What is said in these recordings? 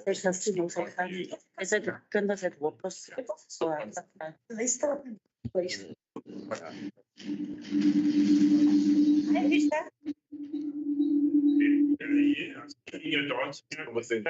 Is it kunnen het woppers? Luister. You're dancing with it.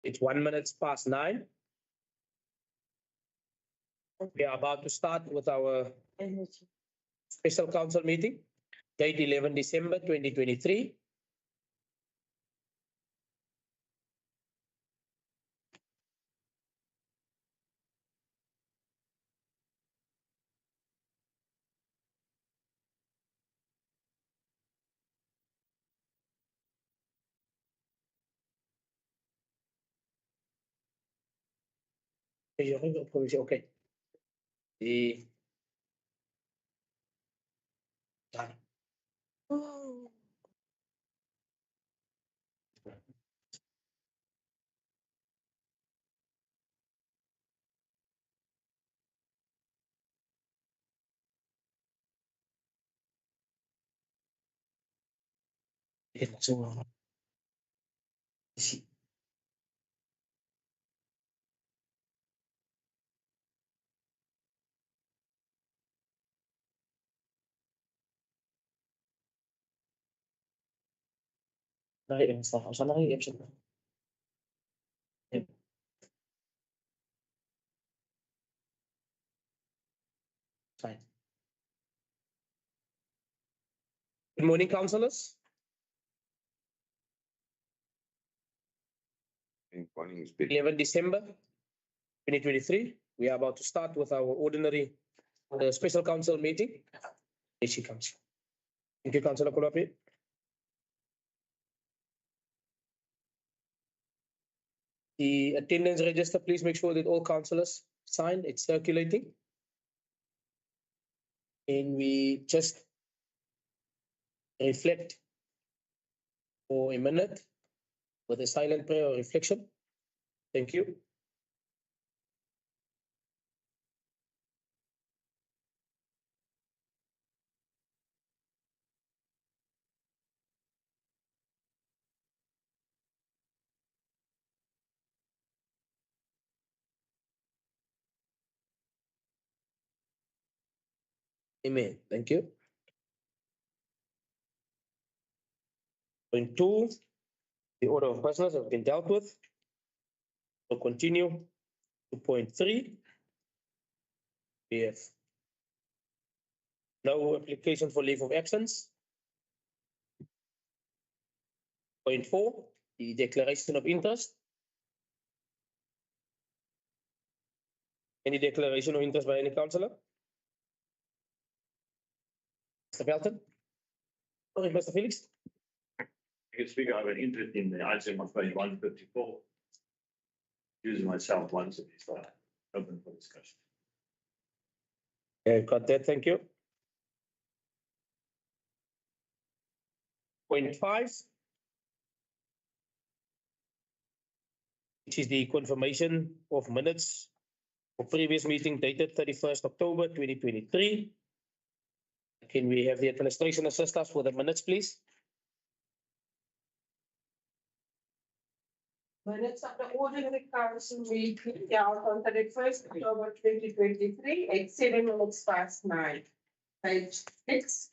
It's 1 minute past 9. We are about to start with our special council meeting, date 11 December 2023. Okay. Done. Fine. Good morning, councillors. Morning, 11 December 2023. We are about to start with our ordinary special council meeting. Here she comes. Thank you, Councillor Kulapi. The attendance register, please make sure that all councillors sign. It's circulating. And we just reflect for a minute with a silent prayer or reflection. Thank you. Amen. Thank you. Point 2, the order of business has been dealt with. We'll continue to point 3. We have no application for leave of absence. Point 4, the declaration of interest. Any declaration of interest by any councillor? Mr. Belton? Sorry, Mr. Felix? I can speak. I have an interest in the item of page 154. Using myself once at least, open for discussion. Got that, thank you. Point 5, which is the confirmation of minutes for previous meeting dated 31st October 2023. Can we have the administration assist us with the minutes, please? Minutes of the ordinary council meeting held on 31st October 2023 at 7 minutes past 9. page 6,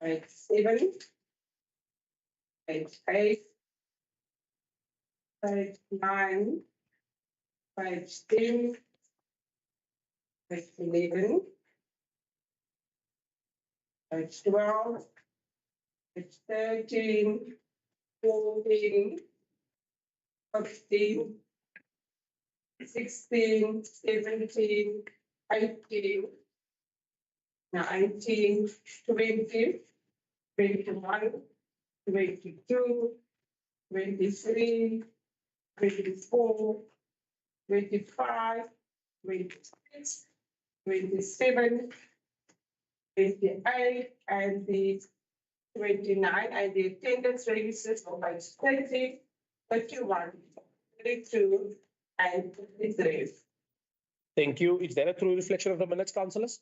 page 7, page 8, page 9, page 10, page 11, page 12, page 13, 14, 15, 16, 17, 18, 19, 20, 21, 22, 23, 24, 25, 26, 27, 28, and the 29, and the attendance registers for page 30, 31, 32, and 33. Thank you. Is that a true reflection of the minutes, councillors?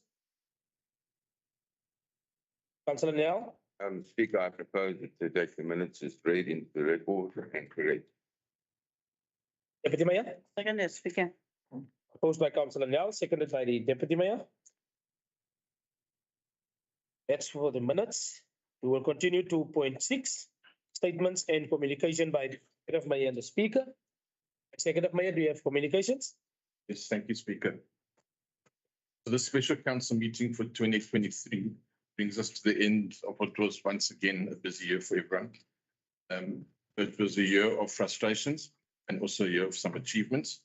Councillor Nell, Speaker, I propose that to take the minutes as read into the record and correct. Deputy Mayor, Second is Speaker. proposed by Councillor Nell, seconded by the Deputy Mayor. That's for the minutes. We will continue to point 6, statements and communication by the Executive Mayor and the Speaker. Executive Mayor, do you have communications? Yes, thank you, Speaker. So the special council meeting for 2023 brings us to the end of what was once again a busy year for everyone. It was a year of frustrations and also a year of some achievements.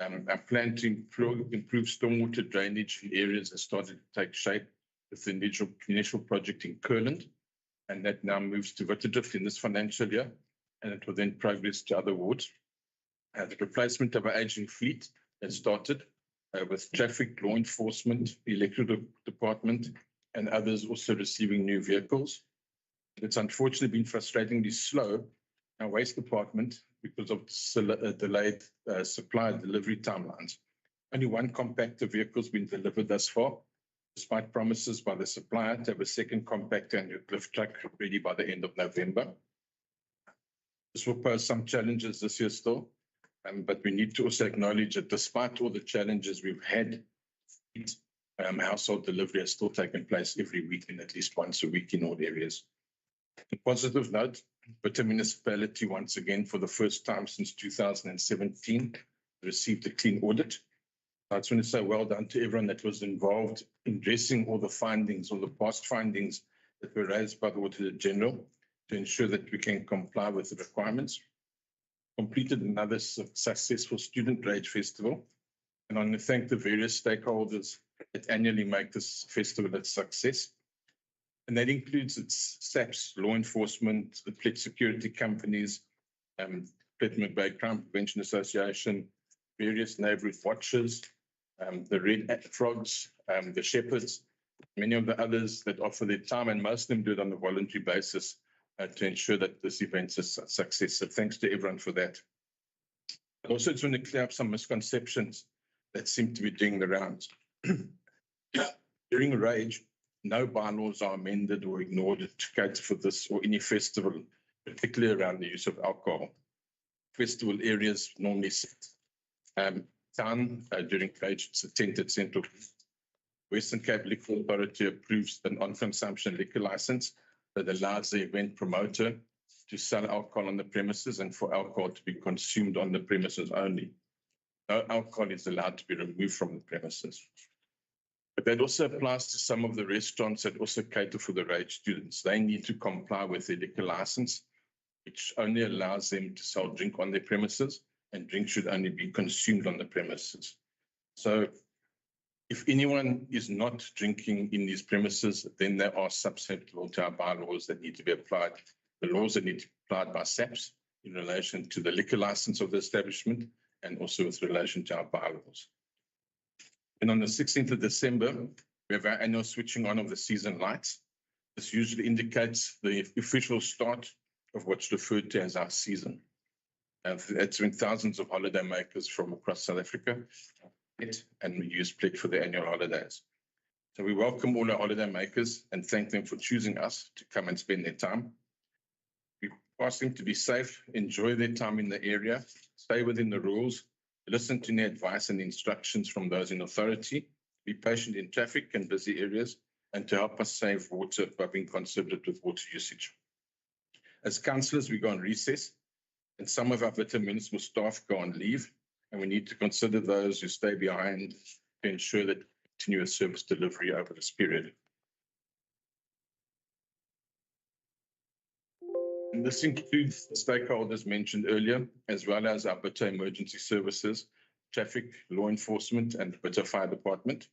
Our plan to improve stormwater drainage in areas has started to take shape with the initial project in Kurland, and that now moves to Bitou in this financial year, and it will then progress to other wards. The replacement of our aging fleet has started with traffic, law enforcement, the electrical department, and others also receiving new vehicles. It's unfortunately been frustratingly slow, our waste department, because of delayed supply delivery timelines. Only one compactor vehicle has been delivered thus far, despite promises by the supplier to have a second compactor and lift truck ready by the end of November. This will pose some challenges this year still, but we need to also acknowledge that despite all the challenges we've had, household delivery has still taken place every week and at least once a week in all areas. On a positive note, Bitou Municipality once again for the first time since 2017 received a clean audit. I just want to say well done to everyone that was involved in addressing all the findings, all the past findings that were raised by the Auditor General to ensure that we can comply with the requirements. Completed another successful Student Rage Festival, and I want to thank the various stakeholders that annually make this festival a success. And that includes its SAPS, law enforcement, the Plet security companies, Plettenberg Bay Crime Prevention Association, various neighbourhood watches, the Red Frogs, the Shepherds, many of the others that offer their time, and most of them do it on a voluntary basis to ensure that this event is a success. So thanks to everyone for that. I also just want to clear up some misconceptions that seem to be doing the rounds. During Rage, no bylaws are amended or ignored to cater for this or any festival, particularly around the use of alcohol. Festival areas normally set. Town during Rage, it's a tented central. Western Cape Liquor Authority approves an on-consumption liquor license that allows the event promoter to sell alcohol on the premises and for alcohol to be consumed on the premises only. No alcohol is allowed to be removed from the premises. But that also applies to some of the restaurants that also cater for the Rage students. They need to comply with the liquor license, which only allows them to sell drink on their premises, and drink should only be consumed on the premises. So if anyone is not drinking in these premises, then they are susceptible to our bylaws that need to be applied. The laws that need to be applied by SAPS in relation to the liquor license of the establishment and also with relation to our bylaws. And on the 16th of December, we have our annual switching on of the season lights. This usually indicates the official start of what's referred to as our season. That's when thousands of holiday makers from across South Africa and we use Plet for their annual holidays. So we welcome all our holiday makers and thank them for choosing us to come and spend their time. We ask them to be safe, enjoy their time in the area, stay within the rules, listen to the advice and instructions from those in authority, be patient in traffic and busy areas, and to help us save water by being considerate with water usage. As councillors, we go on recess, and some of our Bitou municipal staff go on leave, and we need to consider those who stay behind to ensure that continuous service delivery over this period. And this includes the stakeholders mentioned earlier, as well as our Bitou emergency services, traffic, law enforcement, and Bitou Fire Department.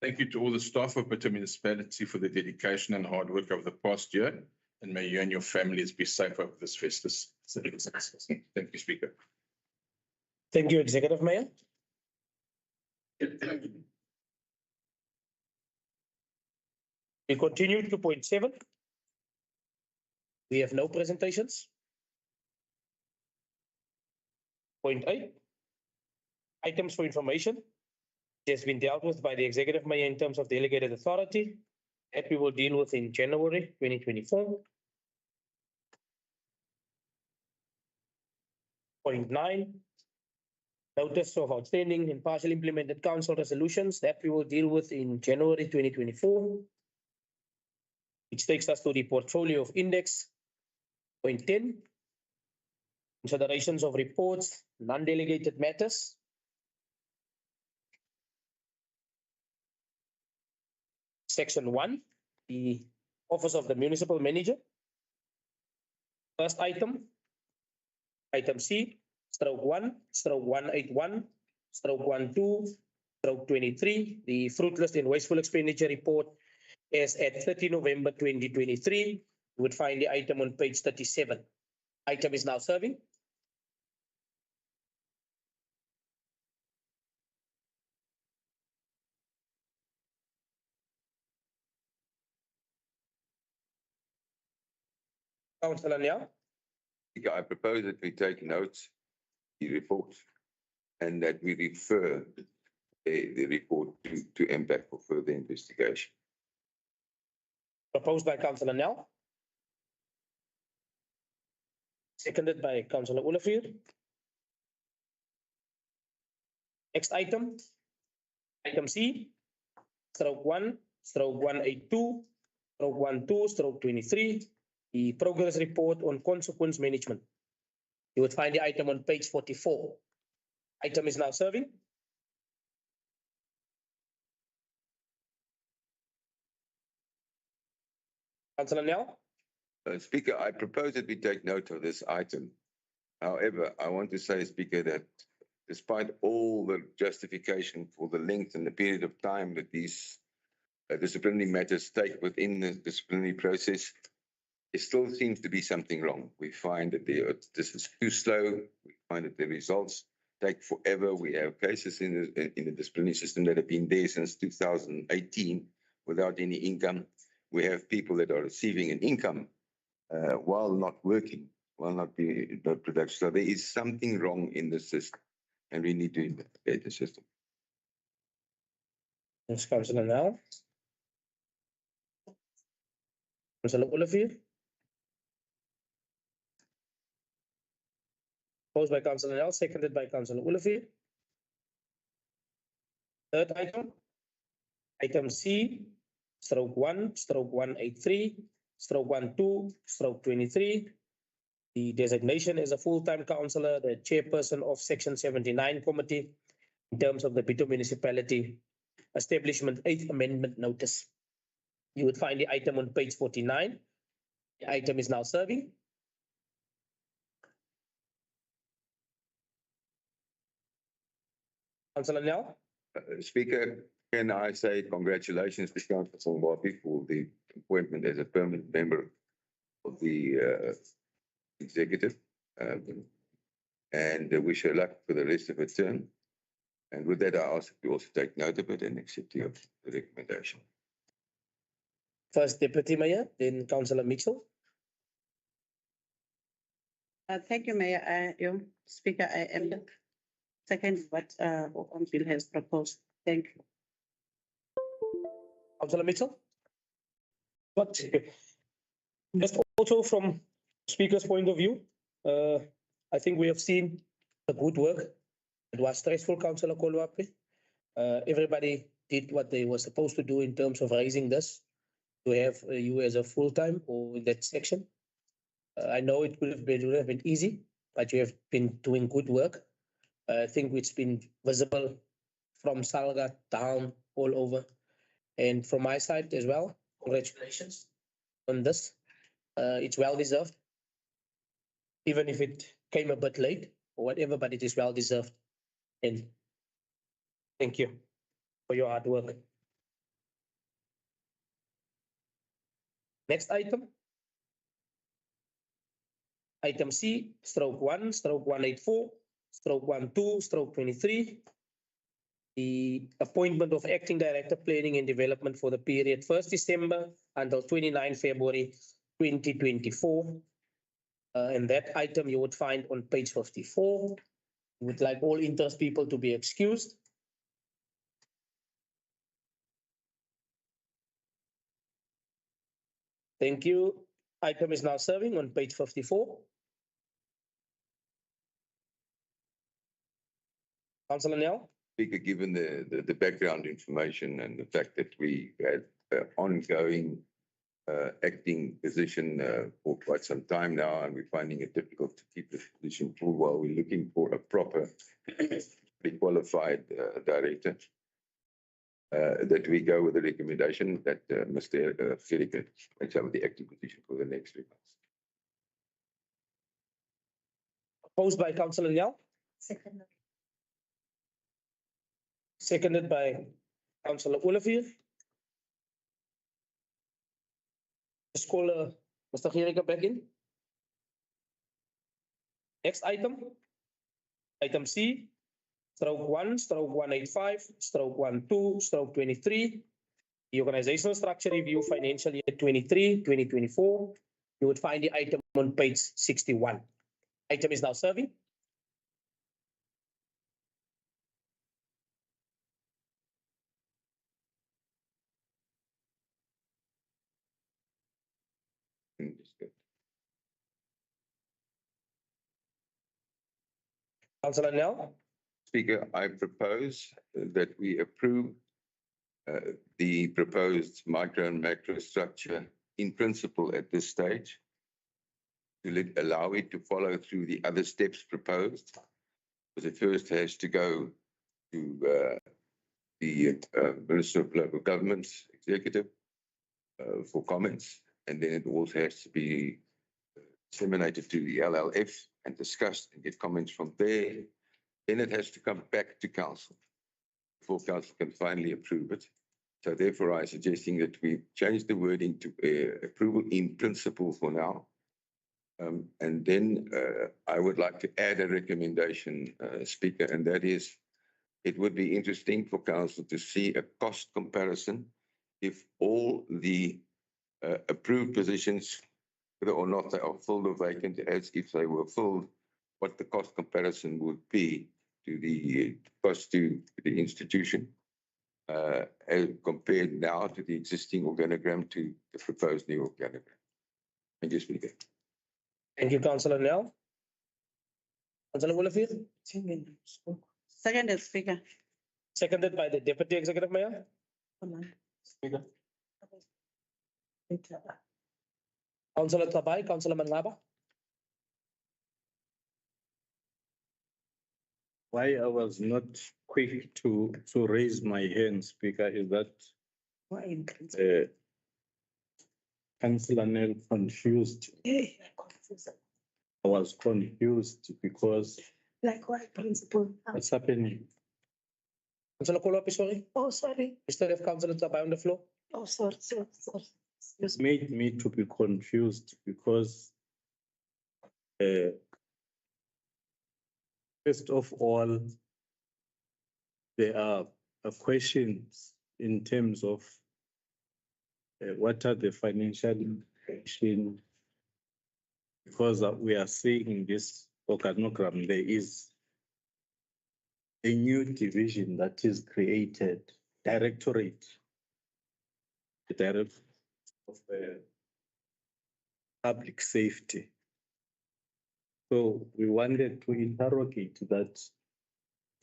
Thank you to all the staff of Bitou Municipality for their dedication and hard work over the past year, and may you and your families be safe over this festive season. Thank you, Speaker. Thank you, Executive Mayor. We continue to point 7. We have no presentations. Point 8. Items for information. It has been dealt with by the Executive Mayor in terms of delegated authority that we will deal with in January 2024. Point 9. Notice of outstanding and partially implemented council resolutions that we will deal with in January 2024. Which takes us to the portfolio of index. Point 10. Considerations of reports, non-delegated matters. Section 1, the Office of the Municipal Manager. First item, item C, stroke 1, stroke 181, stroke 12, stroke 23, the fruitless and wasteful expenditure report is at 30 November 2023. You would find the item on page 37. Item is now serving. Councillor Nyao. I propose that we take notes, the report, and that we refer the report to MPAC for further investigation. Proposed by Councillor Nyao. Seconded by Councillor Olivier. Next item, item C, stroke 1, stroke 182, stroke 12, stroke 23, the progress report on consequence management. You would find the item on page 44. Item is now serving. Councillor Nyao. Speaker, I propose that we take note of this item. However, I want to say, Speaker, that despite all the justification for the length and the period of time that these disciplinary matters take within the disciplinary process, there still seems to be something wrong. We find that this is too slow. We find that the results take forever. We have cases in the disciplinary system that have been there since 2018 without any income. We have people that are receiving an income while not working, while not being productive. So there is something wrong in the system, and we need to investigate the system. Thanks, Councillor Nyao. Councillor Olivier. Proposed by Councillor Nyao, seconded by Councillor Olivier. Third item, item C, stroke 1, stroke 183, stroke 12, stroke 23. The designation as a full-time councillor, the chairperson of Section 79 committee in terms of the Bitou Municipality Establishment 8th Amendment Notice. You would find the item on page 49. The item is now serving. Councillor Nyao. Speaker, can I say congratulations to Councillor Mwapi for the appointment as a permanent member of the executive, and wish her luck for the rest of her term. And with that, I ask you also take note of it and accept your recommendation. First Deputy Mayor, then Councillor Mitchell. Thank you, Mayor. Speaker, I am second what Bill has proposed. Thank you. Councillor Mitchell. But just also from Speaker's point of view, I think we have seen the good work. It was stressful, Councillor Kolwape. Everybody did what they were supposed to do in terms of raising this to have you as a full-time or in that section. I know it would have been easy, but you have been doing good work. I think it's been visible from Salga down all over. And from my side as well, congratulations on this. It's well deserved. Even if it came a bit late or whatever, but it is well deserved. And thank you for your hard work. Next item. Item C, stroke 1, stroke 184, stroke 12, stroke 23. The appointment of acting director planning and development for the period 1st December until 29 February 2024. And that item you would find on page 54. Would like all interest people to be excused. Thank you. Item is now serving on page 54. Councillor Nel. Speaker, given the background information and the fact that we had ongoing acting position for quite some time now, and we're finding it difficult to keep the position full while we're looking for a proper, pre-qualified director, that we go with the recommendation that Mr. Gericke takes over the acting position for the next 3 months. Opposed by Councillor Nel. Second. Seconded by Councillor Olivier. Let's call Mr. Gericke back in. Next item. Item C, stroke 1, stroke 185, stroke 12, stroke 23. The organizational structure review financial year 23-2024. You would find the item on page 61. Item is now serving. Councillor Nel. Speaker, I propose that we approve the proposed micro and macro structure in principle at this stage, to allow it to follow through the other steps proposed. Because it first has to go to the Minister of Local Government's executive for comments, and then it also has to be disseminated to the LLF and discussed and get comments from there. Then it has to come back to council before council can finally approve it. So therefore, I'm suggesting that we change the wording to approval in principle for now. And then I would like to add a recommendation, Speaker, and that is, it would be interesting for council to see a cost comparison if all the approved positions, whether or not they are filled or vacant, as if they were filled, what the cost comparison would be to the cost to the institution, as compared now to the existing organogram to the proposed new organogram. Thank you, Speaker. Thank you, Councillor Nel. Councillor Olivier. Seconded, Speaker. Seconded by the Deputy Executive Mayor. Speaker. Councillor Tabai, Councillor Manlaba. Why I was not quick to raise my hand, Speaker, is that Councillor Nel confused. I was confused because Like what principle? what's happening? Councillor Kolopi, sorry. Oh, sorry. We still have Councillor Tabai on the floor. Oh, sorry. Excuse me. Made me to be confused because first of all, there are questions in terms of what are the financial implications, because we are seeing in this organogram there is a new division that is created, directorate, the director of public safety. So we wanted to interrogate that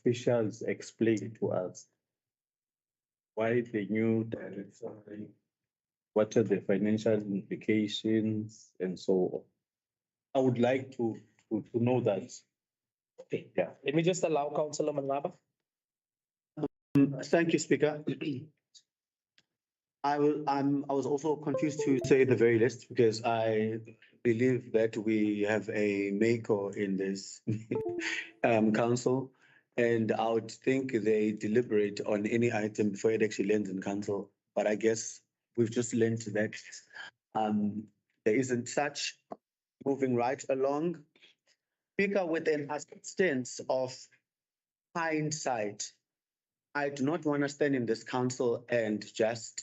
officials explain to us why the new direction? What are the financial implications and so on? I would like to know that. Okay, Yeah. let me just allow Councillor Mangaba. Thank you, Speaker. I was also confused to say the very least because I believe that we have a maker in this council. And I would think they deliberate on any item before it actually lands in council. But I guess we've just learned that there isn't such. Moving right along. Speaker, with an sense of hindsight, I do not want to stand in this council and just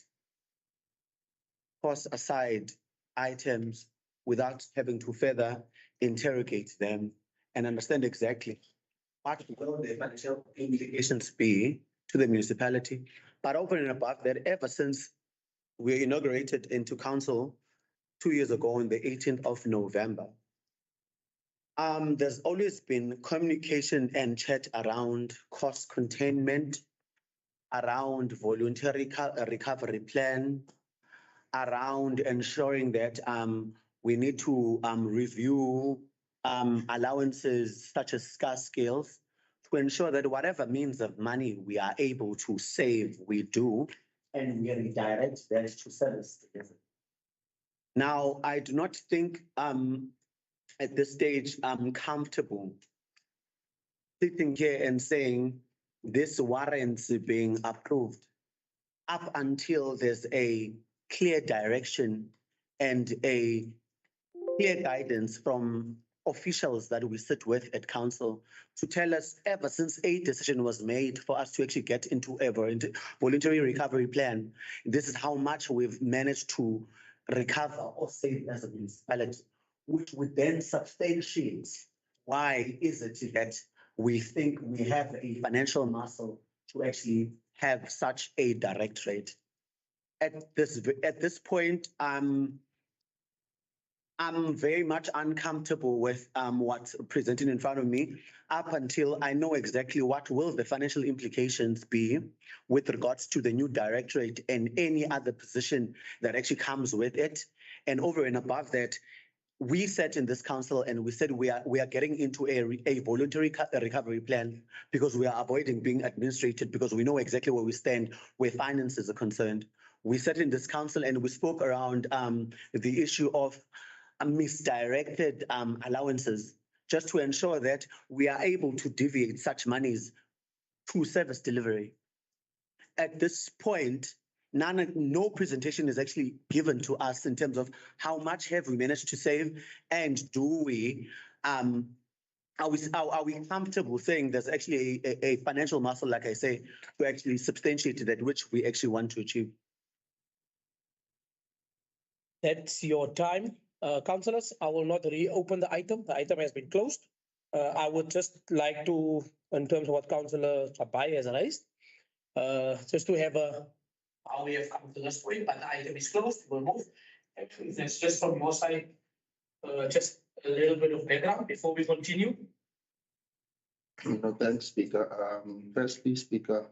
toss aside items without having to further interrogate them and understand exactly what will the financial implications be to the municipality. But over and above that, ever since we inaugurated into council 2 years ago on the 18th of November, there's always been communication and chat around cost containment, around voluntary recovery plan, around ensuring that we need to review allowances such as scarce skills to ensure that whatever means of money we are able to save, we do, and we redirect that to service. Now, I do not think at this stage I'm comfortable sitting here and saying this warrants being approved up until there's a clear direction and a clear guidance from officials that we sit with at council to tell us ever since a decision was made for us to actually get into a voluntary recovery plan, this is how much we've managed to recover or save as a municipality, which would then substantiate why is it that we think we have a financial muscle to actually have such a direct rate. At this point, I'm very much uncomfortable with what's presented in front of me up until I know exactly what will the financial implications be with regards to the new directorate and any other position that actually comes with it. And over and above that, we sat in this council and we said we are getting into a voluntary recovery plan because we are avoiding being administrated because we know exactly where we stand where finances are concerned. We sat in this council and we spoke around the issue of misdirected allowances just to ensure that we are able to deviate such monies to service delivery. At this point, no presentation is actually given to us in terms of how much have we managed to save and are we comfortable saying there's actually a financial muscle, like I say, to actually substantiate that which we actually want to achieve. That's your time. Councillors, I will not reopen the item. The item has been closed. I would just like to, in terms of what Councillor Hereby has raised, just to have how we have come to this point, but the item is closed. We'll move. That's just from your side, just a little bit of background before we continue. No, thanks, Speaker. Firstly, Speaker,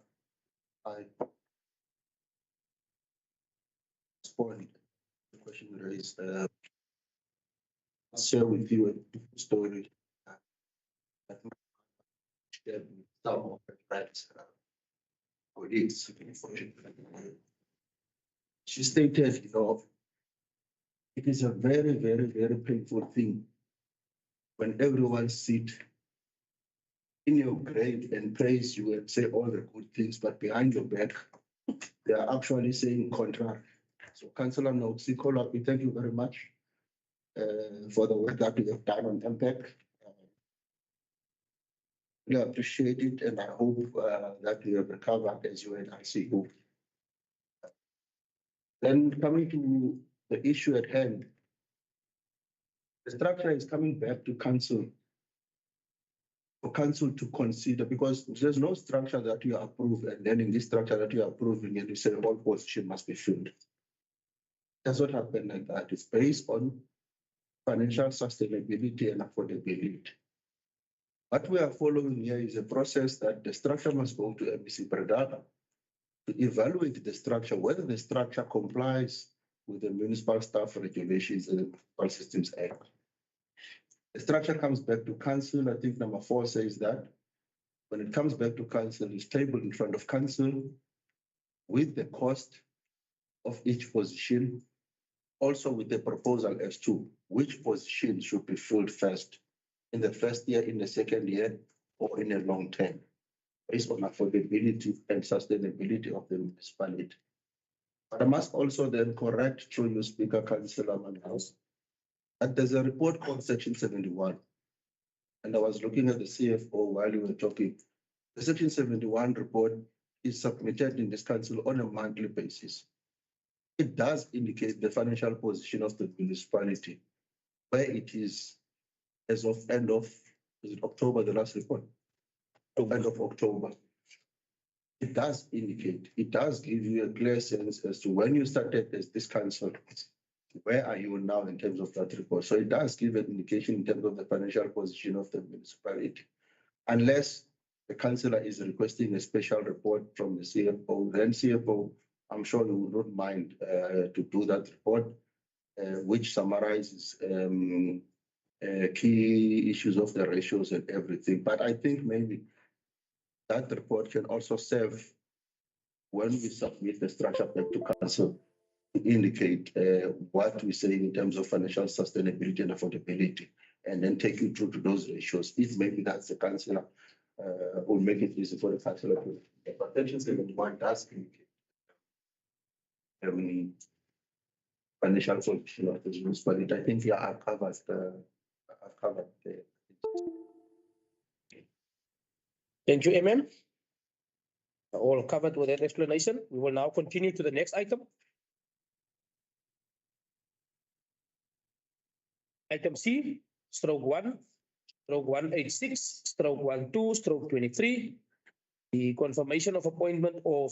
I respond to the question raised. I'll share with you a story that shared with some of my friends, colleagues. She stated, it is a very, very, very painful thing when everyone sits in your grave and praise you and say all the good things, but behind your back, they are actually saying contrary. So, Councillor Noxicolo, we thank you very much for the work that you have done on MPEC. We appreciate it, and I hope that you have recovered as you and I see you. Then coming to the issue at hand, the structure is coming back to council for council to consider, because there's no structure that you approve, and then in this structure that you are approving, and you say all position must be filled. It does not happen like that. It's based on financial sustainability and affordability. What we are following here is a process that the structure must go to MEC Bredaba. to evaluate the structure, whether the structure complies with the Municipal Staff Regulations and the Municipal Systems Act. The structure comes back to council. I think number 4 says that when it comes back to council, it's tabled in front of council with the cost of each position, also with the proposal as to which position should be filled first, in the first year, in the second year, or in a long term, based on affordability and sustainability of the municipality. But I must also then correct through you, Speaker, Councillor Manhouse, that there's a report called Section 71. And I was looking at the CFO while you were talking. The Section 71 report is submitted in this council on a monthly basis. It does indicate the financial position of the municipality, where it is as of end of, is it October, the last report? End of October. It does indicate, it does give you a clear sense as to when you started as this council, where are you now in terms of that report? So it does give an indication in terms of the financial position of the municipality. Unless the councillor is requesting a special report from the CFO, then CFO, I'm sure you would not mind to do that report, which summarizes key issues of the ratios and everything. But I think maybe that report can also serve when we submit the structure back to council to indicate what we say in terms of financial sustainability and affordability, and then take you through to those ratios. If maybe that's the councillor, will make it easy for the councillor to. But Section 71 does indicate financial position of the municipality. I think I've covered the. Thank you, MM. All covered with that explanation. We will now continue to the next item. Item C, stroke 1, stroke 186, stroke 12, stroke 23. The confirmation of appointment of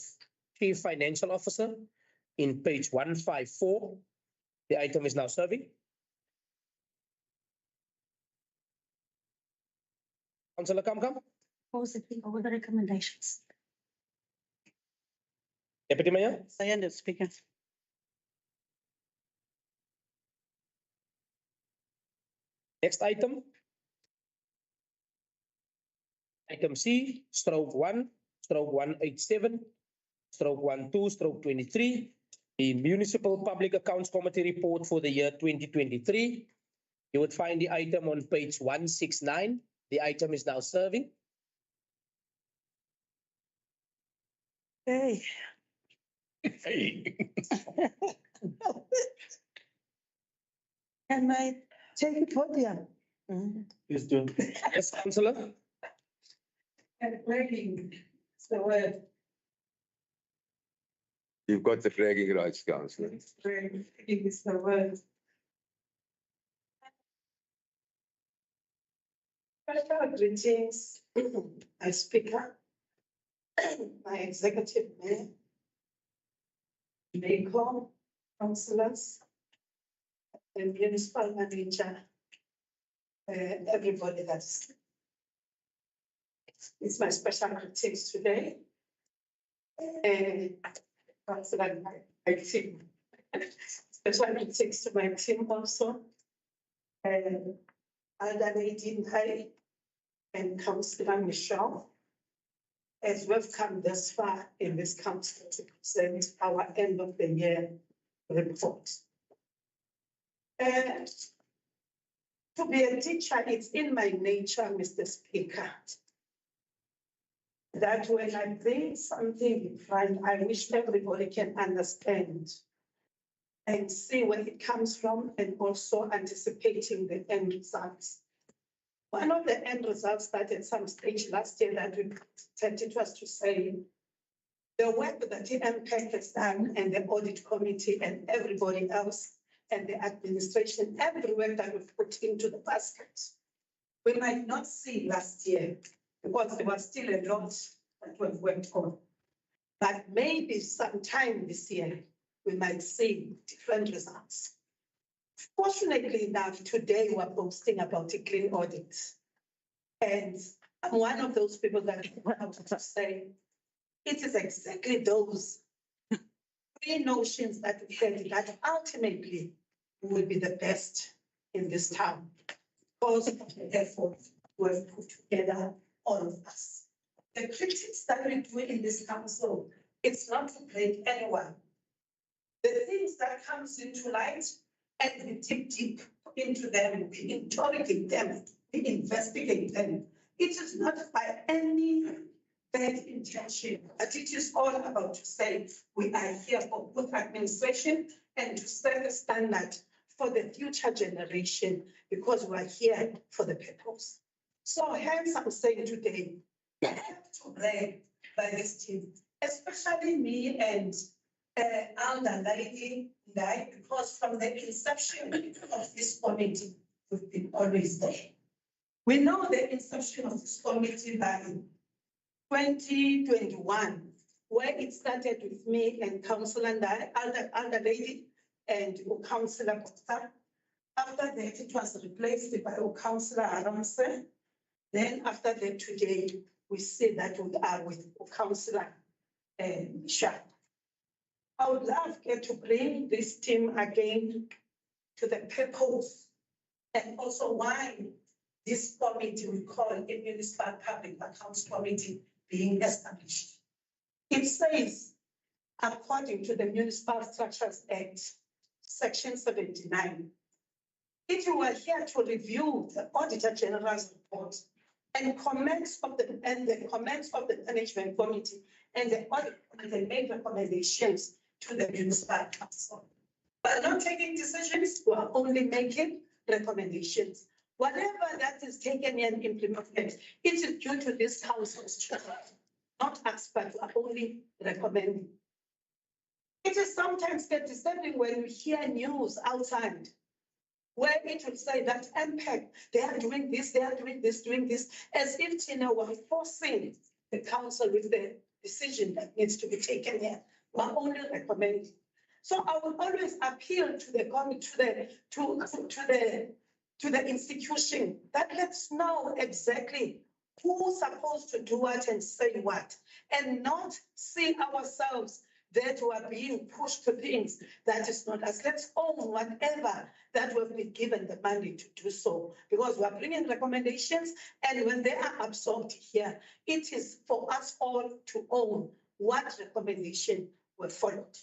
Chief Financial Officer in page 154. The item is now serving. Councillor Kamkam. Positive over the recommendations. Deputy Mayor. Second, Speaker. Next item. Item C, stroke 1, stroke 187, stroke 12, stroke 23. The Municipal Public Accounts Committee report for the year 2023. You would find the item on page 169. The item is now serving. Hey. Hey. Can I take it podium? Please do. Yes, Councillor. And flagging is the word. You've got the flagging rights, Councillor. Flagging is the word. Special greetings, my speaker, my executive mayor, NACO, councillors, and municipal manager, everybody that's. It's my special greetings today. Councillor, my team. Special greetings to my team also. Alder Nadine Hay and Councillor Michelle, as we've come this far in this council to present our end of the year report. To be a teacher, it's in my nature, Mr. Speaker, that when I bring something in front, I wish everybody can understand and see where it comes from, and also anticipating the end results. One of the end results that at some stage last year that we presented, it was to say the work that the MPAC has done and the audit committee and everybody else and the administration, everywhere that we've put into the basket, we might not see last year because there was still a lot that we've worked on. But maybe sometime this year, we might see different results. Fortunately enough, today we're posting about a clean audit. And I'm one of those people that want to say it is exactly those three notions that we had that ultimately will be the best in this town because of the effort we have put together, all of us. The critics that we do in this council, it's not to blame anyone. The things that comes into light and we dig deep into them, we interrogate them, we investigate them. It is not by any bad intention, but it is all about to say we are here for good administration and to set a standard for the future generation because we are here for the purpose. So hence I'm saying today, I have to brag by this team, especially me and Alda Lady, because from the inception of this committee, we've been always there. We know the inception of this committee by 2021, where it started with me and Councillor Alda Lady and Councillor Costa. After that, it was replaced by Councillor Aramse. Then after that, today, we see that we are with Councillor Shah. I would love to bring this team again to the purpose and also why this committee we call a Municipal Public Accounts Committee being established. It says, according to the Municipal Structures Act, Section 79, if you were here to review the Auditor General's report and comments of the Management Committee and the Audit Committee made recommendations to the Municipal Council. But not taking decisions, we are only making recommendations. Whatever that is taken and implemented, it is due to this council's choice, not us, but we are only recommending. It is sometimes disturbing when we hear news outside, where it will say that MPEC, they are doing this, they are doing this, as if Tina were forcing the council with the decision that needs to be taken here. We are only recommending. So I will always appeal to the institution that let's know exactly who's supposed to do what and say what, and not see ourselves that we are being pushed to things that is not us. Let's own whatever that we've been given the money to do so, because we are bringing recommendations, and when they are absorbed here, it is for us all to own what recommendation were followed.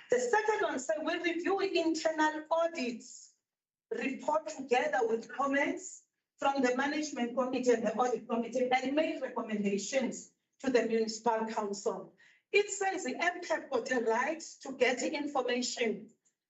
The second one says we review internal audits, report together with comments from the Management Committee and the Audit Committee, and make recommendations to the Municipal Council. It says the MPEC got a right to get the information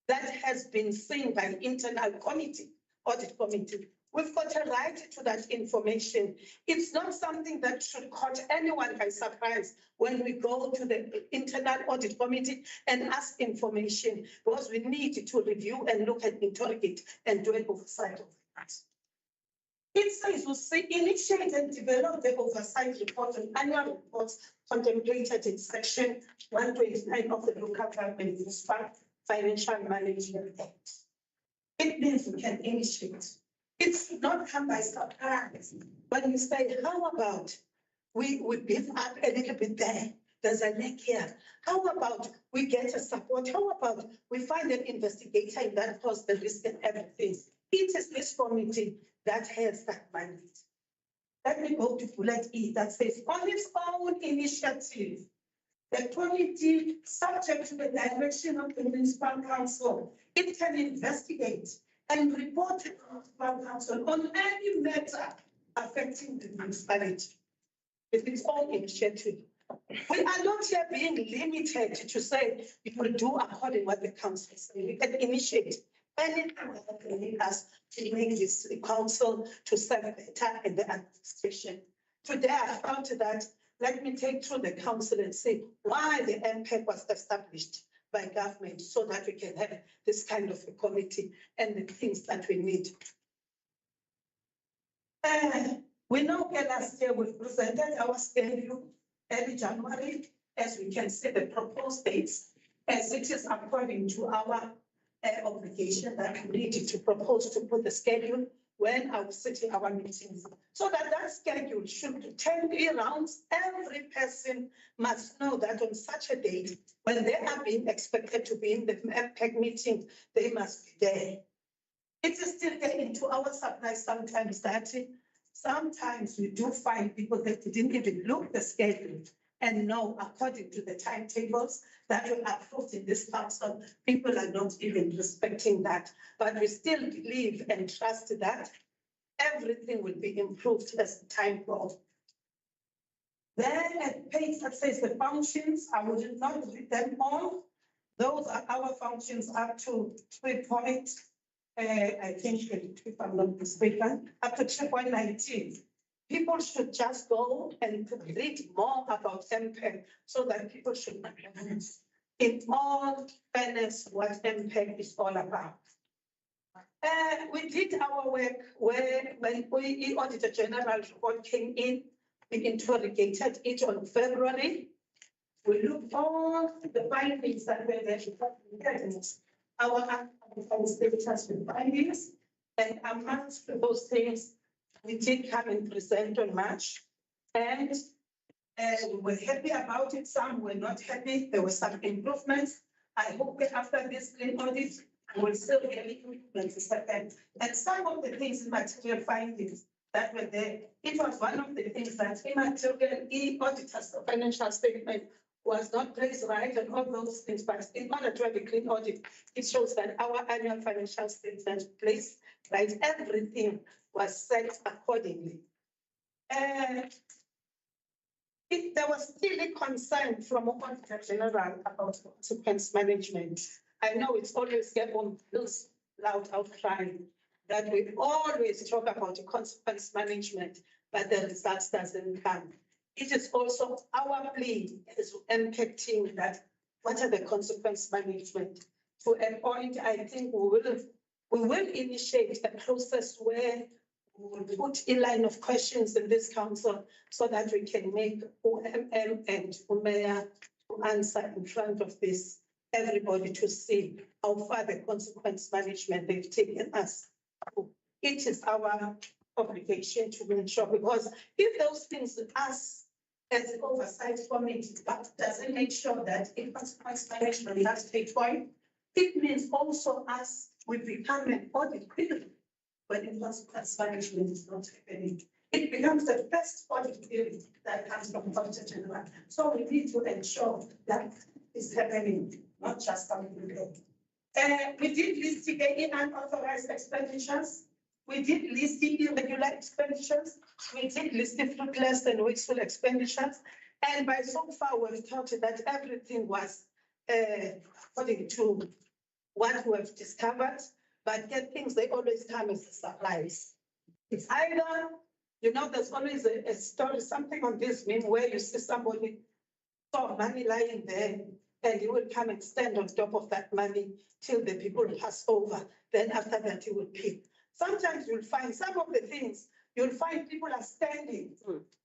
that has been seen by the internal committee, Audit Committee. We've got a right to that information. It's not something that should catch anyone by surprise when we go to the Internal Audit Committee and ask information, because we need to review and look and interrogate and do an oversight of that. It says we say initiate and develop the oversight report and annual reports contemplated in Section 129 of the Local Government Municipal Financial Management Act. It means we can initiate. It's not come by surprise. When you say, how about we beef up a little bit there? There's a lack here. How about we get a support? How about we find an investigator in that cause the risk and everything? It is this committee that has that mandate. Let me go to bullet E that says, on its own initiative, the committee, subject to the direction of the Municipal Council, it can investigate and report to the Municipal Council on any matter affecting the municipality with its own initiative. We are not here being limited to say you will do according to what the council says. We can initiate anything that can lead us to make this council to serve better in the administration. Today I found that, let me take through the council and say why the MPEC was established by government, so that we can have this kind of a committee and the things that we need. We know last year we presented our schedule early January, as we can see the proposed dates, as it is according to our obligation that we need to propose to put the schedule when I was sitting our meetings. So that schedule should be 10 rounds. Every person must know that on such a date, when they are being expected to be in the MPEG meeting, they must be there. It is still getting to our supply sometimes that sometimes we do find people that didn't even look the schedule and know according to the timetables that were approved in this council, people are not even respecting that. But we still believe and trust that everything will be improved as time goes. Then at page that says the functions, I will not read them all. Those are our functions up to 3 point, I think, if I'm not mistaken, up to 3.19. People should just go and read more about MPEG so that people should understand in all fairness what MPEG is all about. We did our work where when the Auditor General report came in, we interrogated it on February. We looked all the findings that were there, our status with findings, and amongst those things, we did come and present on March, and we were happy about it. Some were not happy. There were some improvements. I hope that after this clean audit, we will still get improvements happen. And some of the things in material findings that were there, it was one of the things that immaterial auditors of financial statement was not placed right and all those things. But in order to have a clean audit, it shows that our annual financial statement placed right, everything was set accordingly. If there was still a concern from Auditor General about consequence management, I know it's always get on this loud outcry that we always talk about the consequence management, but the results doesn't come. It is also our plea as impacting that what are the consequence management. To a point, I think we will initiate a process where we will put a line of questions in this council so that we can make OMM and Mayor to answer in front of this, everybody to see how far the consequence management they've taken us. It is our obligation to ensure, because if those things us as an oversight committee, but doesn't make sure that if consequence management does take point, it means also us will become an audit critic when consequence management is not happening. It becomes the first audit period that comes from Auditor General. So we need to ensure that is happening, not just something there. We did list the unauthorized expenditures. We did list the irregular expenditures. We did list the fruitless and wasteful expenditures. And by so far, we've thought that everything was according to what we have discovered. But yet things, they always come as a surprise. It's either, there's always a story, something on this meme where you see somebody saw money lying there and you will come and stand on top of that money till the people pass over. Then after that, you will pick. Sometimes you'll find some of the things, you'll find people are standing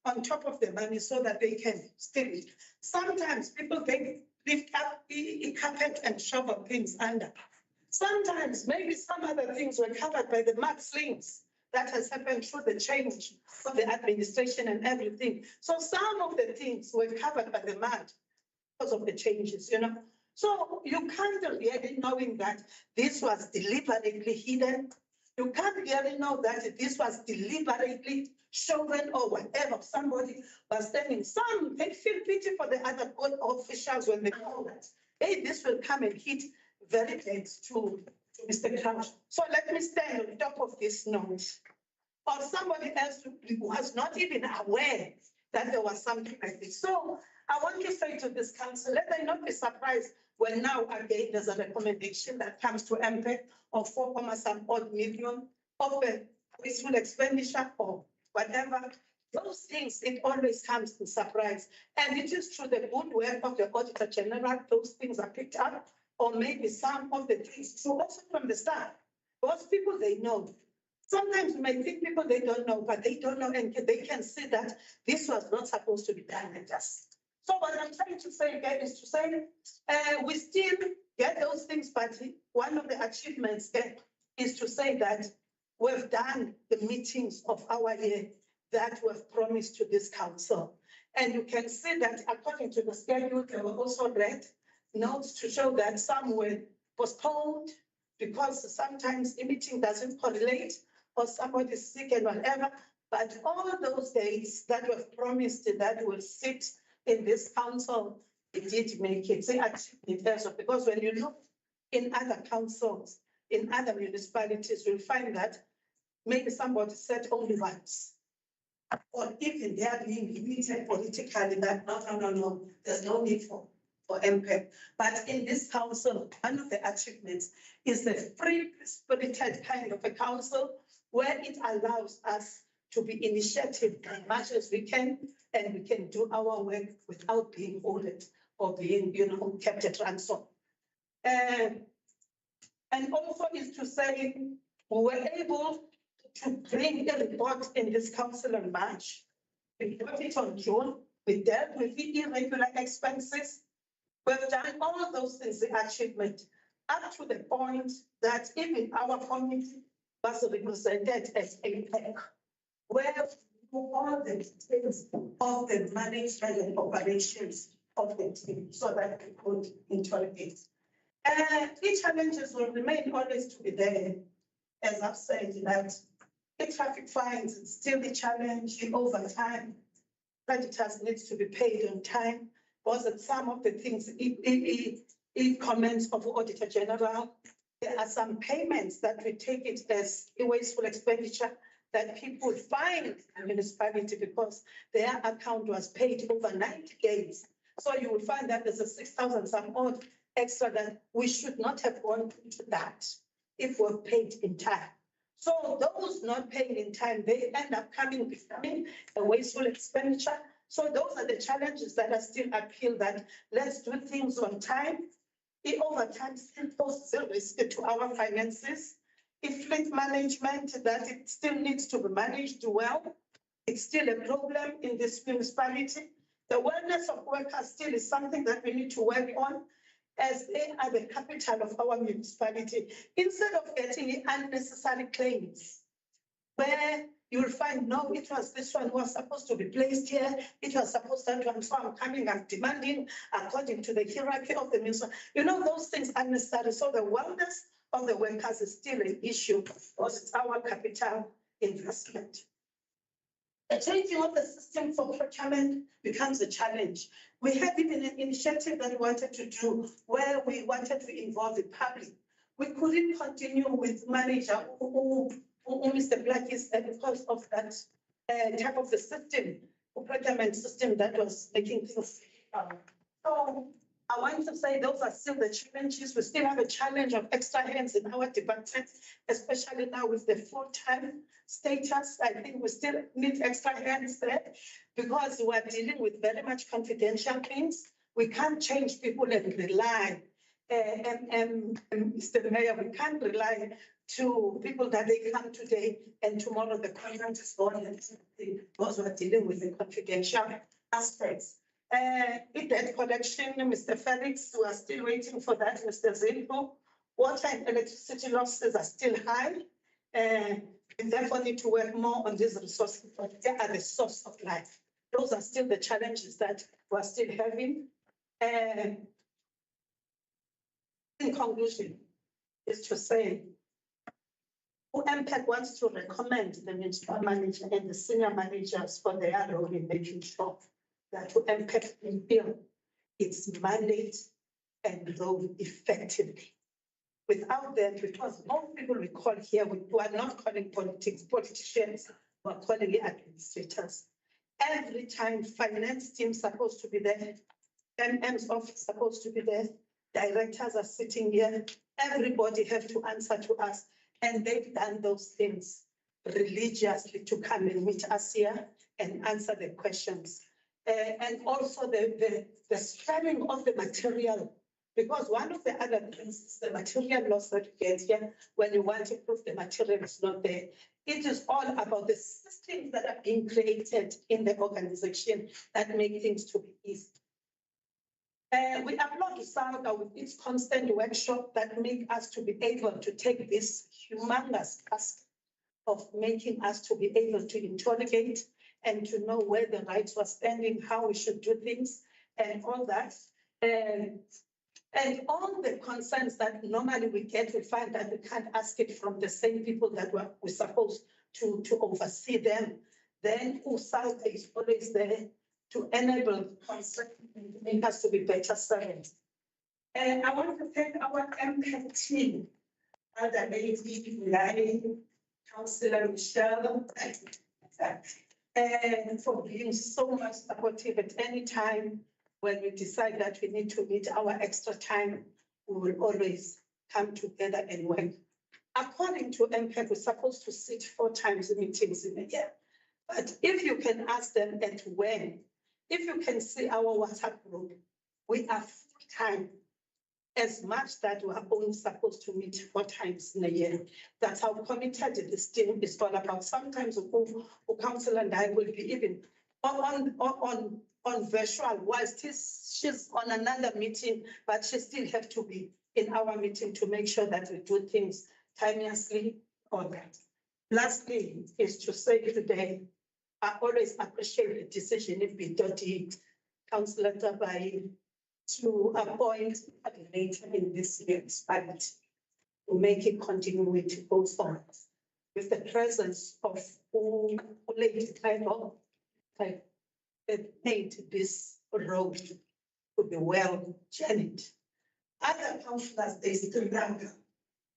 on top of the money so that they can steal it. Sometimes people, they lift up a carpet and shovel things under. Sometimes maybe some other things were covered by the mudslings that has happened through the change of the administration and everything. So some of the things were covered by the mud because of the changes, So you can't really knowing that this was deliberately hidden. You can't really know that this was deliberately shown or whatever. Somebody was standing. Some, they feel pity for the other officials when they know that, hey, this will come and hit very late to Mr. Crouch. So let me stand on top of this note. Or somebody else who was not even aware that there was something like this. So I want to say to this council, let them not be surprised when now again there's a recommendation that comes to MPEG of 4 odd million of a wasteful expenditure or whatever. Those things, it always comes to surprise. And it is through the good work of the Auditor General, those things are picked up, or maybe some of the things, so also from the staff. Because people, they know. Sometimes you may think people, they don't know, but they don't know, and they can see that this was not supposed to be done like this. So what I'm trying to say again is to say, we still get those things, but one of the achievements is to say that we've done the meetings of our year that we've promised to this council. And you can see that according to the schedule, there were also read notes to show that some were postponed because sometimes a meeting doesn't correlate or somebody's sick and whatever. But all those dates that were promised that will sit in this council, it did make it. See, because when you look in other councils, in other municipalities, you'll find that maybe somebody said only once. Or even they are being limited politically that no, there's no need for impact. But in this council, one of the achievements is the free-spirited kind of a council where it allows us to be initiative as much as we can, and we can do our work without being ordered or being, kept at ransom. And also is to say we were able to bring a report in this council in March. We put it on June. We dealt with the irregular expenses. We've done all those things, the achievement, up to the point that even our committee was represented as a PEC, where all the details of the management and operations of the team so that we could interrogate. The challenges will remain always to be there. As I've said, that the traffic fines is still the challenge over time. Creditors needs to be paid on time. Was it some of the things in comments of the Auditor General? There are some payments that we take it as a wasteful expenditure that people find the municipality because their account was paid over 90 days. So you will find that there's a 6,000 some odd extra that we should not have gone into that if we're paid in time. So those not paying in time, they end up becoming a wasteful expenditure. So those are the challenges that are still appeal that let's do things on time. It over time still poses a risk to our finances. If fleet management, that it still needs to be managed well. It's still a problem in this municipality. The wellness of workers still is something that we need to work on, as they are the capital of our municipality. Instead of getting unnecessary claims, where you will find, no, it was this one was supposed to be placed here, it was supposed that one, so I'm coming, I'm demanding according to the hierarchy of the municipality. Those things are necessary. So the wellness of the workers is still an issue because it's our capital investment. The changing of the system for procurement becomes a challenge. We had even an initiative that we wanted to do where we wanted to involve the public. We couldn't continue with manager who Mr. Black is because of that type of the system, procurement system that was making things. So I want to say those are still the challenges. We still have a challenge of extra hands in our department, especially now with the full-time status. I think we still need extra hands there because we are dealing with very much confidential things. We can't change people and rely. Mr. Mayor, we can't rely to people that they come today and tomorrow the contract is gone because we're dealing with the confidential aspects. In that collection, Mr. Felix, we are still waiting for that, Mr. Zilpo. Water and electricity losses are still high. We therefore need to work more on these resources, but they are the source of life. Those are still the challenges that we're still having. In conclusion, is to say, MPEC wants to recommend the municipal manager and the senior managers for their role in making sure that MPEC fulfill its mandate and role effectively. Without that, because most people we call here, we are not calling politicians, we're calling administrators. Every time finance team supposed to be there, MM's office supposed to be there, directors are sitting here, everybody have to answer to us. And they've done those things religiously to come and meet us here and answer the questions. And also the sharing of the material, because one of the other things is the material loss that you get here when you want to prove the material is not there. It is all about the systems that are being created in the organization that make things to be easy. We applaud SALGA with its constant workshop that make us to be able to take this humongous task of making us to be able to interrogate and to know where the rights were standing, how we should do things and all that. And all the concerns that normally we get, we find that we can't ask it from the same people that we're supposed to oversee them. Then USALA is always there to enable concern and make us to be better servants. And I want to thank our MPEC team, Elder Lady, Larry, Councillor Michelle, and for being so much supportive at any time. When we decide that we need to meet our extra time, we will always come together and work. According to MPEC, we're supposed to sit 4 times in meetings in a year. But if you can ask them at when, if you can see our WhatsApp group, we are full time as much that we are only supposed to meet 4 times in a year. That's how committed this team is all about. Sometimes Council and I will be even on virtual, whilst she's on another meeting, but she still have to be in our meeting to make sure that we do things timelessly or that. Lastly, is to say today, I always appreciate the decision if we did Councillor Tabai to appoint later in this year's budget to make it continue to go forward with the presence of Lady Title that made this road to be well journeyed. Other councillors, they still younger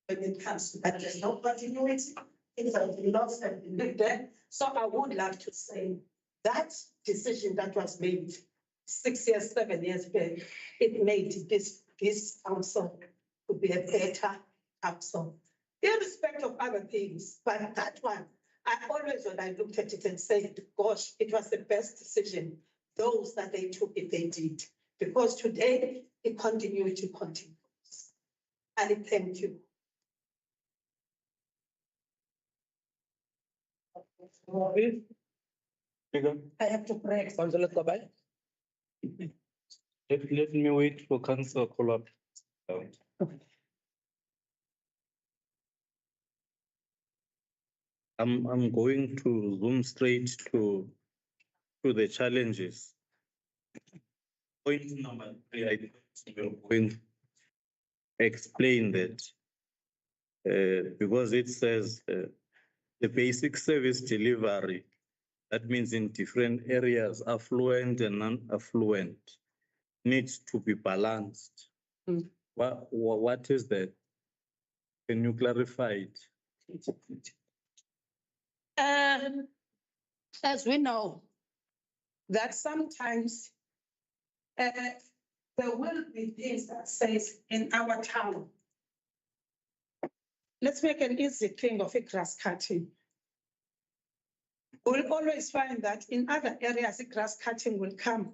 when it comes to that. There's no continuity. Things have been lost and been lived there. So I would love to say that decision that was made 6 years, 7 years back, it made this council to be a better council, irrespective of other things. But that one, I always, when I looked at it and said, gosh, it was the best decision, those that they took it, they did. Because today, it continues. And thank you. I have to pray. Councillor Tabai. Let me wait for Councillor Kolab. I'm going to zoom straight to the challenges. Point number 3, I will going to explain that because it says the basic service delivery, that means in different areas, affluent and non-affluent, needs to be balanced. What is that? Can you clarify it? As we know, that sometimes there will be things that says in our town. Let's make an easy thing of a grass cutting. We'll always find that in other areas, the grass cutting will come.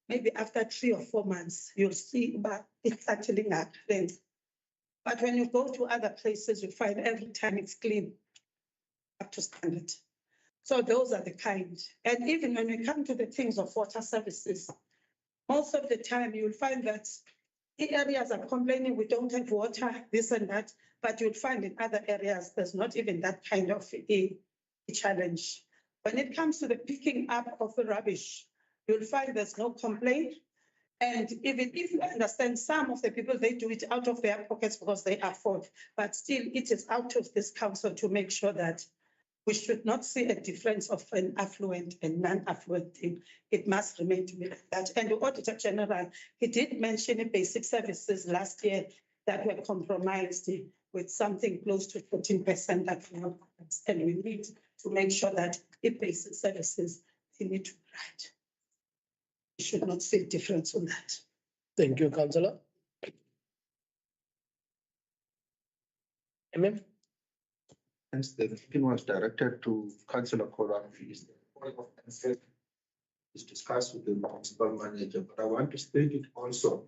Maybe after 3 or 4 months, you'll see but it's settling up then. But when you go to other places, you find every time it's clean, up to standard. So those are the kind. And even when we come to the things of water services, most of the time you'll find that the areas are complaining we don't have water, this and that, but you'll find in other areas there's not even that kind of a challenge. When it comes to the picking up of the rubbish, you'll find there's no complaint. And even if you understand some of the people, they do it out of their pockets because they afford, but still it is out of this council to make sure that we should not see a difference of an affluent and non-affluent thing. It must remain to be like that. And the Auditor General, he did mention in basic services last year that were compromised with something close to 14% that now, and we need to make sure that in basic services, they need to be right. We should not see a difference on that. Thank you, Councillor. MM. Hence, the thing was directed to Councillor Kolab. Is discussed with the municipal manager, but I want to state it also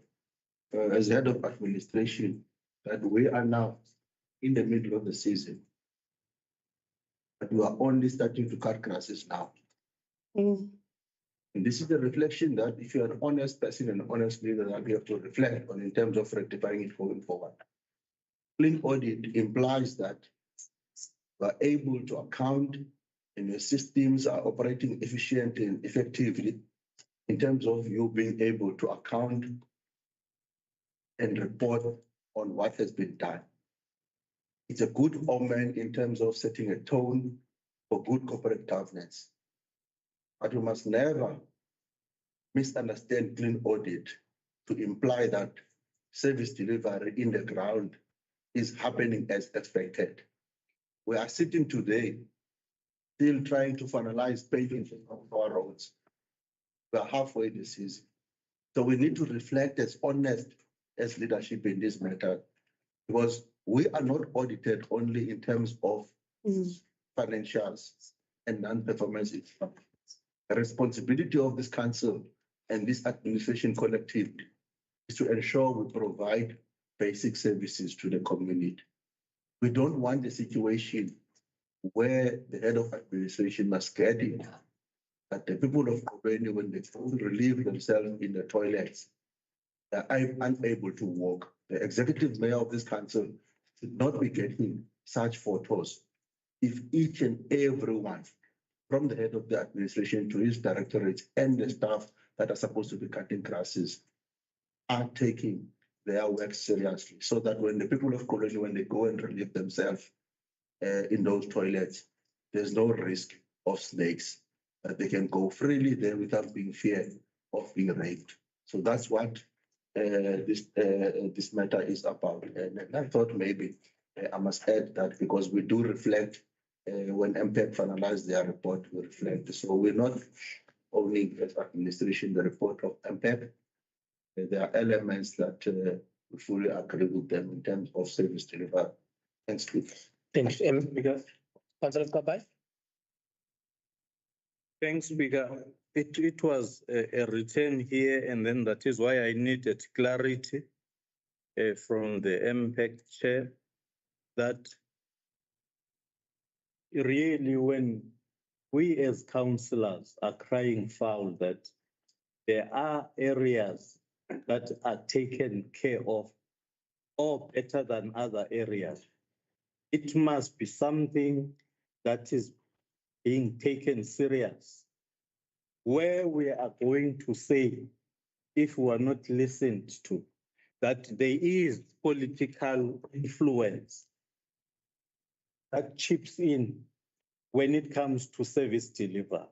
as head of administration that we are now in the middle of the season. But we are only starting to cut grasses now. And this is the reflection that if you're an honest person and an honest leader, that we have to reflect on in terms of rectifying it going forward. Clean audit implies that we are able to account and your systems are operating efficiently and effectively in terms of you being able to account and report on what has been done. It's a good omen in terms of setting a tone for good corporate governance. But we must never misunderstand clean audit to imply that service delivery in the ground is happening as expected. We are sitting today still trying to finalize paving of our roads. We are halfway this season. So we need to reflect as honest as leadership in this matter, because we are not audited only in terms of financials and non-performance. The responsibility of this council and this administration collectively is to ensure we provide basic services to the community. We don't want a situation where the head of administration must get it, that the people of Kobeni, when they relieve themselves in the toilets, they are unable to walk. The executive mayor of this council should not be getting such photos if each and everyone, from the head of the administration to his directorates and the staff that are supposed to be cutting grasses, are taking their work seriously, so that when the people of Koloni, when they go and relieve themselves in those toilets, there's no risk of snakes, that they can go freely there without being feared of being raped. So that's what this matter is about. And I thought maybe I must add that, because we do reflect when MPEC finalized their report, we reflect. So we're not only as administration the report of MPEC. There are elements that we fully agree with them in terms of service delivery. Thanks, Speaker. Thanks, Councillor Kabai. Thanks, Speaker. It was a return here, and then that is why I needed clarity from the MPEC chair that really, when we as councillors are crying foul that there are areas that are taken care of or better than other areas, it must be something that is being taken serious, where we are going to say, if we are not listened to, that there is political influence that chips in when it comes to service delivery.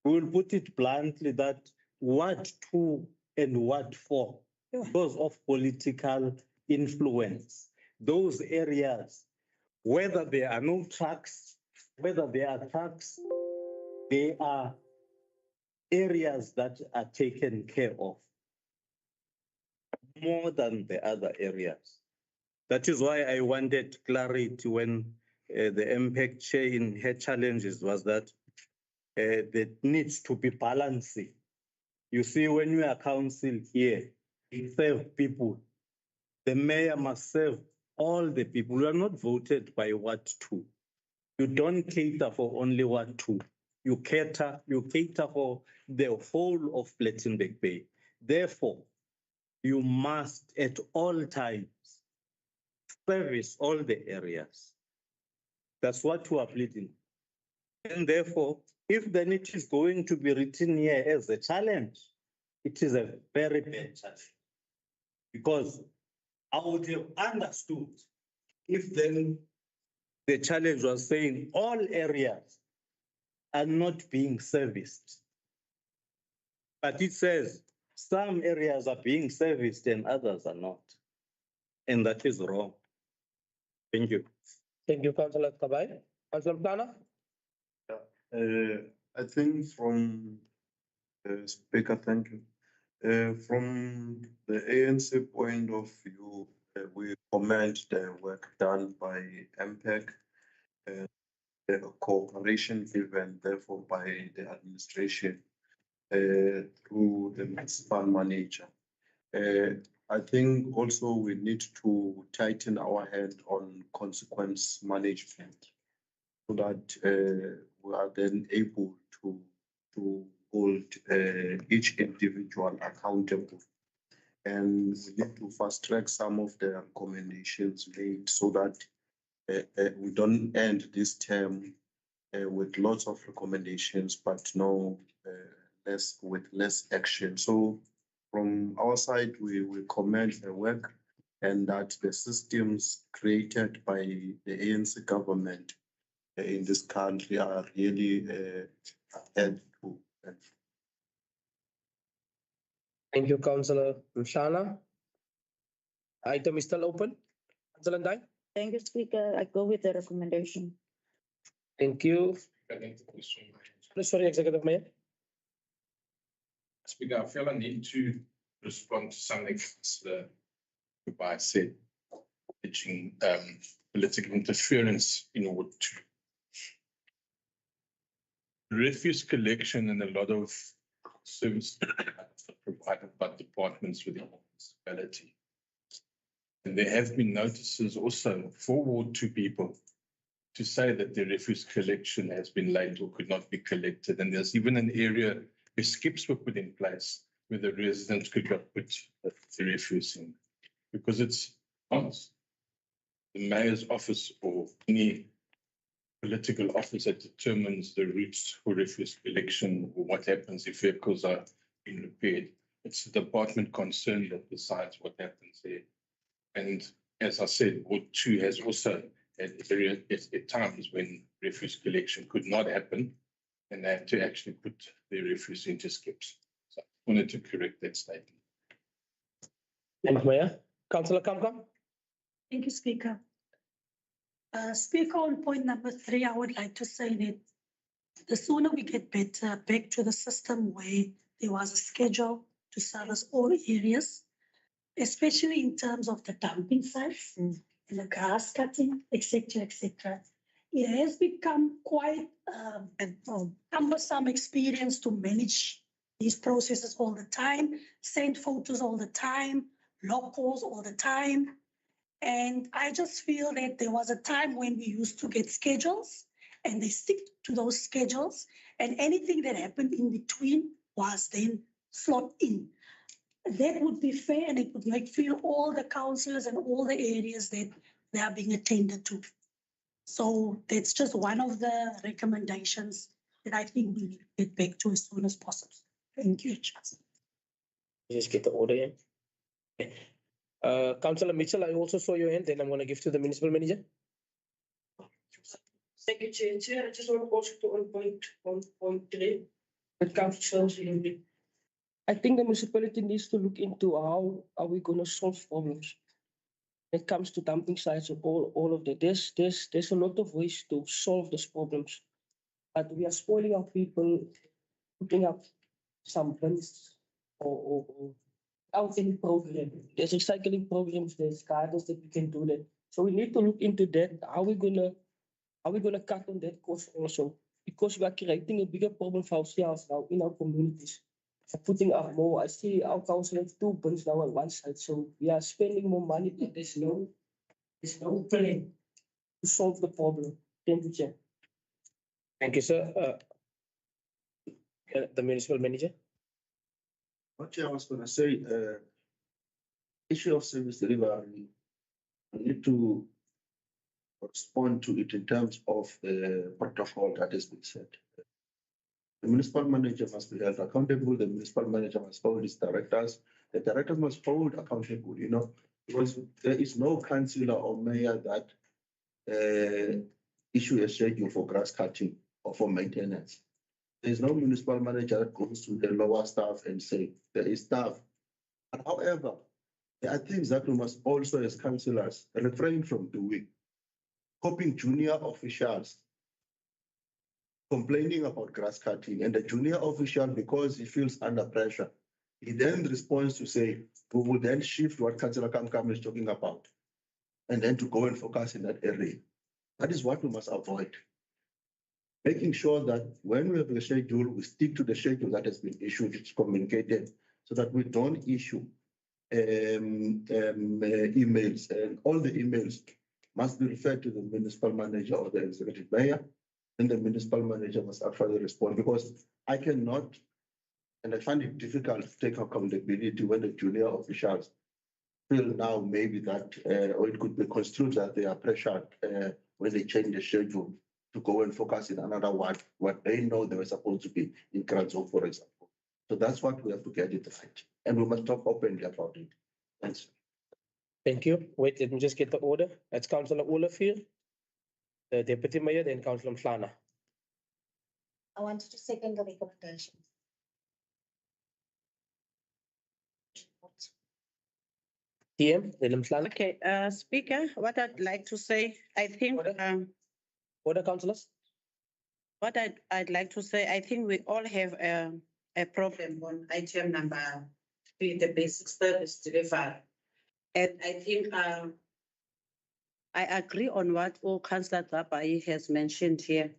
We will put it bluntly that what to and what for, because of political influence, those areas, whether there are no trucks, whether there are trucks, they are areas that are taken care of more than the other areas. That is why I wanted clarity when the MPEC chair in her challenges was that there needs to be balancing. You see, when we are council here, we serve people. The mayor must serve all the people. We are not voted by what to. You don't cater for only what to. You cater for the whole of Plettenberg Bay. Therefore, you must at all times service all the areas. That's what we are pleading. And therefore, if then it is going to be written here as a challenge, it is a very bad challenge. Because I would have understood if then the challenge was saying all areas are not being serviced. But it says some areas are being serviced and others are not. And that is wrong. Thank you. Thank you, Councillor Kabai. Councillor Plana? I think from Speaker, thank you. From the ANC point of view, we commend the work done by MPEC, the cooperation given therefore by the administration through the municipal manager. I think also we need to tighten our hand on consequence management so that we are then able to hold each individual accountable. And we need to fast track some of the recommendations made so that we don't end this term with lots of recommendations, but no less action. So from our side, we commend the work and that the systems created by the ANC government in this country are really ahead to. Thank you, Councillor Mshana. Item is still open. Councillor Ndai. Thank you, Speaker. I go with the recommendation. Thank you. Sorry, Executive Mayor. Speaker, I feel I need to respond to something Councillor hereby said, alleging political interference in Ward 2. Refuse collection and a lot of services are provided by departments within the municipality. And there have been notices also for Ward 2 people to say that the refuse collection has been late or could not be collected. And there's even an area where skips were put in place where the residents could not put the refuse in. Because it's honest. The mayor's office or any political office that determines the routes for refuse collection or what happens if vehicles are being repaired. It's the department concerned that decides what happens there. And as I said, Ward 2 has also had at times when refuse collection could not happen and they had to actually put the refuse into skips. So I wanted to correct that statement. Thank you, Mayor. Councillor Kamkam. Thank you, Speaker. Speaker, on point number 3, I would like to say that the sooner we get better back to the system where there was a schedule to service all areas, especially in terms of the dumping sites and the grass cutting, etc., etc. It has become quite cumbersome experience to manage these processes all the time, send photos all the time, log calls all the time. And I just feel that there was a time when we used to get schedules and they stick to those schedules and anything that happened in between was then slot in. That would be fair and it would make feel all the councillors and all the areas that they are being attended to. So that's just one of the recommendations that I think we need to get back to as soon as possible. Thank you, Chancellor. Just get the order in. Okay. Councillor Mitchell, I also saw your hand, then I'm going to give to the municipal manager. Thank you, Chair. I just want to also to on point 3. It comes to service delivery. I think the municipality needs to look into how are we going to solve problems. When it comes to dumping sites and all of that. There's a lot of ways to solve those problems. But we are spoiling our people, putting up some bins or out any program. There's recycling programs, there's gardens that we can do that. So we need to look into that. How are we gonna cut on that cost also? Because we are creating a bigger problem for ourselves now in our communities. Putting up more. I see our council has 2 bins now on one side. So we are spending more money, but there's no plan to solve the problem. Thank you, Chair. Thank you, sir. The municipal manager. What I was going to say, issue of service delivery, we need to respond to it in terms of the protocol that has been set. The municipal manager must be held accountable. The municipal manager must hold his directors. The directors must hold accountable, because there is no councillor or mayor that issue a schedule for grass cutting or for maintenance. There is no municipal manager that goes to the lower staff and say there is staff. But however, there are things that we must also as councillors refrain from doing. Copying junior officials complaining about grass cutting, and the junior official, because he feels under pressure, he then responds to say, we will then shift what Councillor Kamkam is talking about, and then to go and focus in that area. That is what we must avoid. Making sure that when we have a schedule, we stick to the schedule that has been issued, it's communicated, so that we don't issue emails, and all the emails must be referred to the municipal manager or the executive mayor, and the municipal manager must actually respond, because I cannot, and I find it difficult to take accountability when the junior officials feel now maybe that, or it could be construed that they are pressured when they changed the schedule to go and focus in another one, what they know they were supposed to be in Kranzo, for example. So that's what we have to get it right. And we must talk openly about it. Thanks. Thank you. Wait, let me just get the order. That's Councillor Olivier, the Deputy Mayor, then Councillor Mhlana. I wanted to second the recommendation. TM, then Mhlana. Okay, Speaker, what I'd like to say, I think, Order, councillors. what I'd like to say, I think we all have a problem on item number 3, the basic service delivery. And I think I agree on what Councillor Zabai has mentioned here.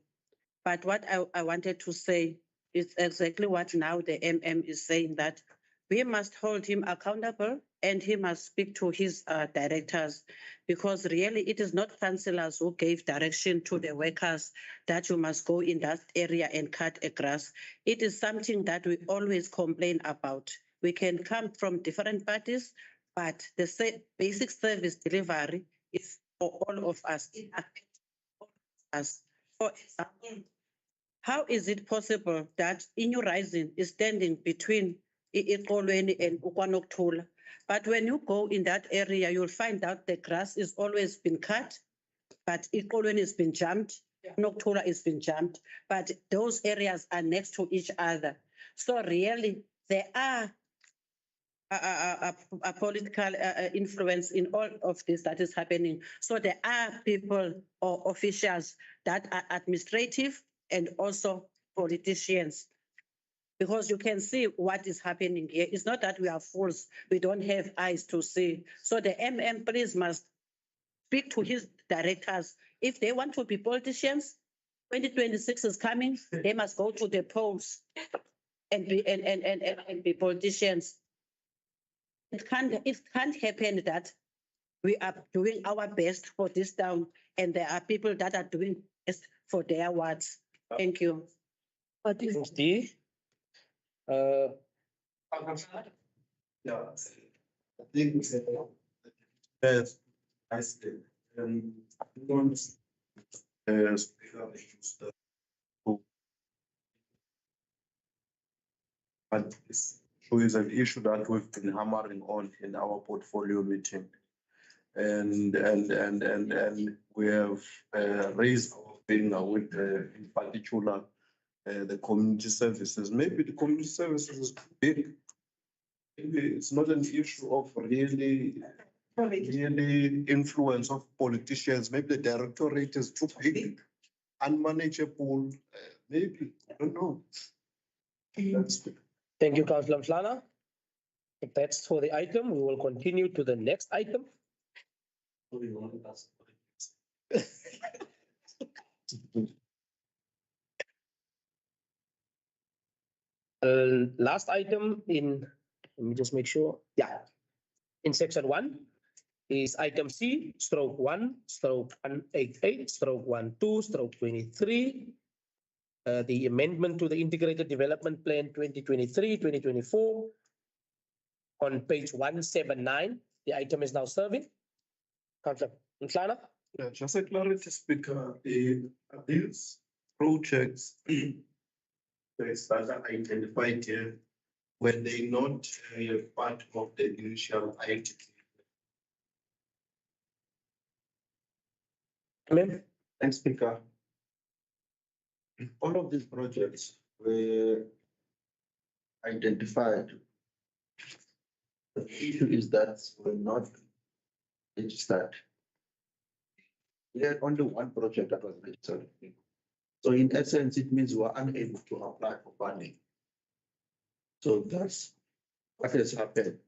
But what I wanted to say is exactly what now the MM is saying, that we must hold him accountable and he must speak to his directors, because really it is not councillors who gave direction to the workers that you must go in that area and cut a grass. It is something that we always complain about. We can come from different parties, but the basic service delivery is for all of us. It affects all of us. For example, how is it possible that Inyo Rising is standing between Ikolweni and Ukwanoktola? But when you go in that area, you'll find out the grass is always been cut, but Ikolweni has been jumped, Noktola has been jumped, but those areas are next to each other. So really, there are a political influence in all of this that is happening. So there are people or officials that are administrative and also politicians, because you can see what is happening here. It's not that we are fools, we don't have eyes to see. So the MM, please, must speak to his directors. If they want to be politicians, 2026 is coming, they must go to the polls and be politicians. It can't happen that we are doing our best for this town and there are people that are doing best for their wards. Thank you. Thanks, D. Yeah, I think yes, I see. But this is an issue that we've been hammering on in our portfolio meeting. And we have raised our finger with in particular the community services. Maybe the community services is big. Maybe it's not an issue of really influence of politicians. Maybe the directorate is too big, unmanageable. Maybe, I don't know. Thank you, Councillor Mhlana. If that's for the item, we will continue to the next item. Last item in, let me just make sure. Yeah. In section 1 is item C, stroke 1, stroke 188, stroke 12, stroke 23. The amendment to the Integrated Development Plan 2023-2024. On page 179, the item is now serving. Councillor Mhlana. Yeah, just a clarity, Speaker, these projects that are identified here, were they not part of the initial ITP? Thanks, Speaker. All of these projects were identified. The issue is that we're not registered. We had only one project that was registered. So in essence, it means we are unable to apply for funding. So that's what has happened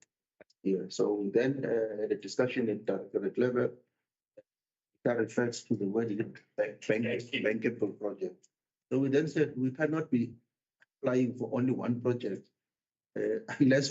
here. So then the discussion at the level that refers to the word bankable project. So we then said we cannot be applying for only one project unless we